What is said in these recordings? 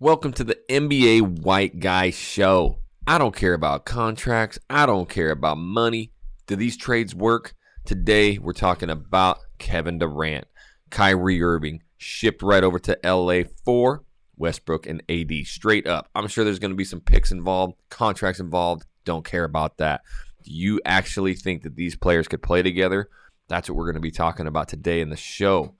Welcome to the NBA White Guy Show. I don't care about contracts. I don't care about money. Do these trades work? Today, we're talking about Kevin Durant, Kyrie Irving, shipped right over to LA for Westbrook and AD. Straight up. I'm sure there's going to be some picks involved, contracts involved. Don't care about that. Do you actually think that these players could play together? That's what we're going to be talking about today in the show.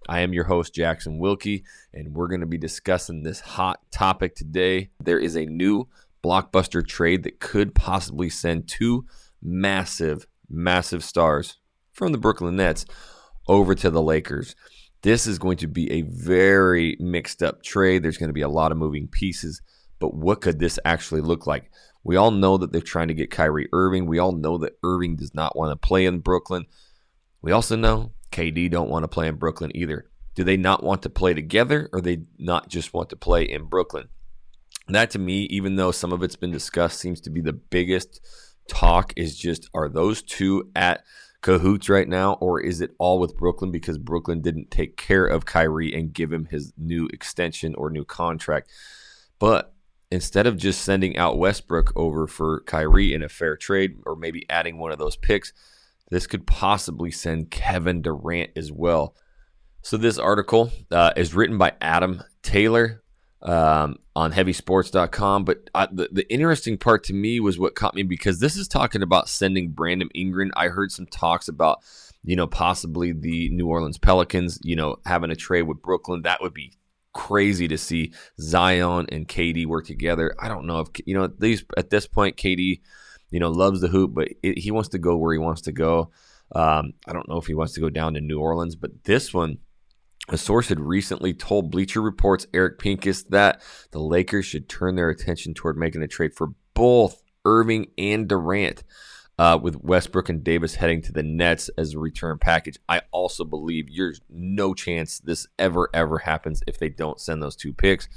I am your host, Jackson Wilkie, and we're going to be discussing this hot topic today. There is a new blockbuster trade that could possibly send two massive stars from the Brooklyn Nets over to the Lakers. This is going to be a very mixed up trade. There's going to be a lot of moving pieces, but what could this actually look like? We all know that they're trying to get Kyrie Irving. We all know that Irving does not want to play in Brooklyn. We also know KD don't want to play in Brooklyn either. Do they not want to play together, or they not just want to play in Brooklyn? That, to me, even though some of it's been discussed, seems to be the biggest talk is just, are those two at cahoots right now, or is it all with Brooklyn because Brooklyn didn't take care of Kyrie and give him his new extension or new contract? But instead of just sending out Westbrook over for Kyrie in a fair trade, or maybe adding one of those picks, this could possibly send Kevin Durant as well. So this article is written by Adam Taylor on heavysports.com. But the interesting part to me was what caught me, because this is talking about sending Brandon Ingram. I heard some talks about, possibly the New Orleans Pelicans, having a trade with Brooklyn. That would be crazy to see Zion and KD work together. I don't know if, at this point, KD, loves the hoop, but he wants to go where he wants to go. I don't know if he wants to go down to New Orleans, but this one, a source had recently told Bleacher Report's Eric Pincus that the Lakers should turn their attention toward making a trade for both Irving and Durant, with Westbrook and Davis heading to the Nets as a return package. I also believe there's no chance this ever happens if they don't send those two picks.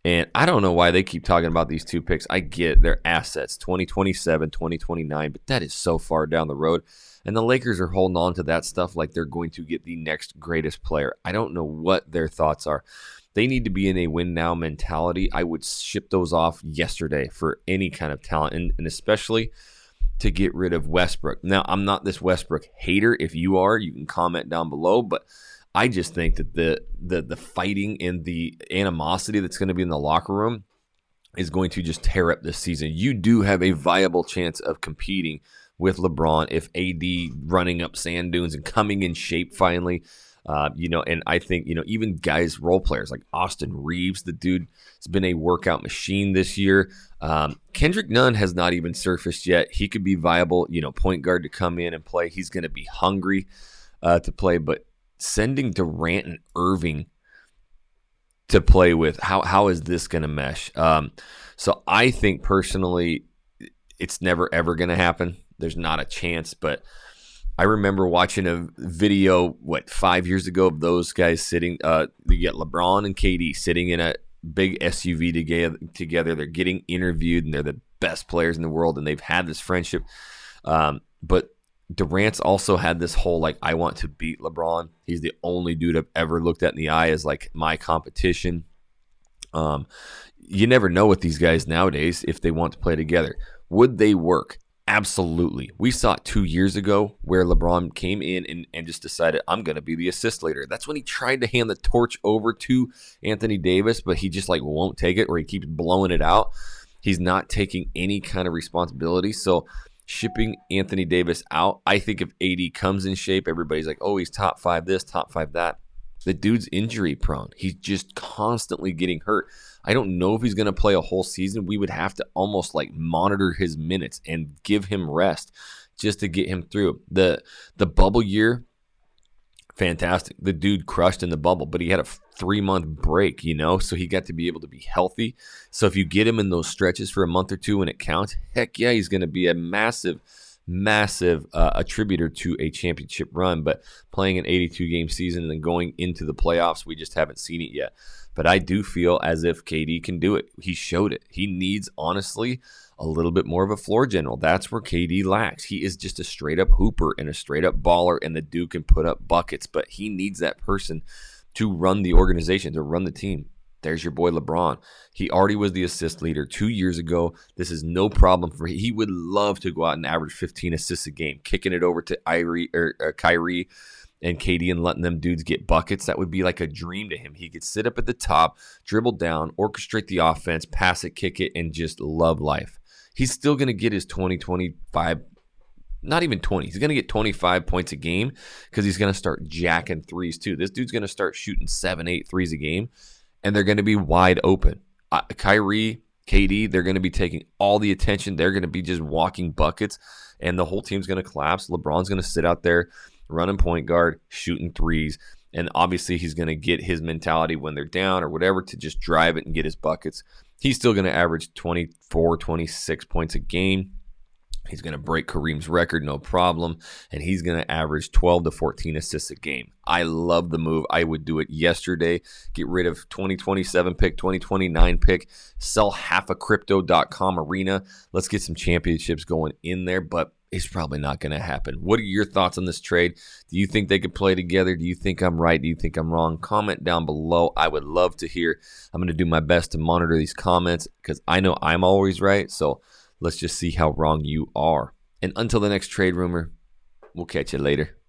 And I don't know why they keep talking about these two picks. I get their assets, 2027, 2029, but that is so far down the road. And the Lakers are holding on to that stuff like they're going to get the next greatest player. I don't know what their thoughts are. They need to be in a win-now mentality. I would ship those off yesterday for any kind of talent, and especially to get rid of Westbrook. Now, I'm not this Westbrook hater. If you are, you can comment down below, but I just think that the fighting and the animosity that's going to be in the locker room is going to just tear up this season. You do have a viable chance of competing with LeBron if AD running up sand dunes and coming in shape finally. And I think, even guys, role players like Austin Reeves, the dude has been a workout machine this year. Kendrick Nunn has not even surfaced yet. He could be viable, point guard to come in and play. He's going to be hungry to play, but sending Durant and Irving to play with, how is this going to mesh? So I think personally, it's never ever going to happen. There's not a chance. But I remember watching a video 5 years ago of those guys sitting. You get LeBron and KD sitting in a big SUV together. They're getting interviewed, and they're the best players in the world, and they've had this friendship. But Durant's also had this whole, I want to beat LeBron. He's the only dude I've ever looked at in the eye as, my competition. You never know with these guys nowadays if they want to play together. Would they work? Absolutely. We saw it 2 years ago where LeBron came in and just decided, I'm going to be the assist leader. That's when he tried to hand the torch over to Anthony Davis, but he just, won't take it, or he keeps blowing it out. He's not taking any kind of responsibility. So shipping Anthony Davis out, I think if AD comes in shape, everybody's like, oh, he's top 5 this, top 5 that. The dude's injury prone. He's just constantly getting hurt. I don't know if he's going to play a whole season. We would have to almost monitor his minutes and give him rest just to get him through. The bubble year, fantastic. The dude crushed in the bubble, but he had a 3-month break, so he got to be able to be healthy. So if you get him in those stretches for a month or two when it counts, heck yeah, he's going to be a massive attributor to a championship run. But playing an 82-game season and then going into the playoffs, we just haven't seen it yet. But I do feel as if KD can do it. He showed it. He needs, honestly, a little bit more of a floor general. That's where KD lacks. He is just a straight-up hooper and a straight-up baller, and the dude can put up buckets. But he needs that person to run the organization, to run the team. There's your boy LeBron. He already was the assist leader 2 years ago. This is no problem for him. He would love to go out and average 15 assists a game, kicking it over to Kyrie and KD and letting them dudes get buckets. That would be like a dream to him. He could sit up at the top, dribble down, orchestrate the offense, pass it, kick it, and just love life. He's still going to get his 20, 25, not even 20. He's going to get 25 points a game because he's going to start jacking threes too. This dude's going to start shooting 7, 8 threes a game, and they're going to be wide open. Kyrie, KD, they're going to be taking all the attention. They're going to be just walking buckets, and the whole team's going to collapse. LeBron's going to sit out there running point guard, shooting threes, and obviously he's going to get his mentality when they're down or whatever to just drive it and get his buckets. He's still going to average 24, 26 points a game. He's going to break Kareem's record, no problem, and he's going to average 12 to 14 assists a game. I love the move. I would do it yesterday. Get rid of 2027 pick, 2029 pick, sell half a crypto.com arena. Let's get some championships going in there, but it's probably not going to happen. What are your thoughts on this trade? Do you think they could play together? Do you think I'm right? Do you think I'm wrong? Comment down below. I would love to hear. I'm going to do my best to monitor these comments because I know I'm always right, so let's just see how wrong you are. And until the next trade rumor, we'll catch you later.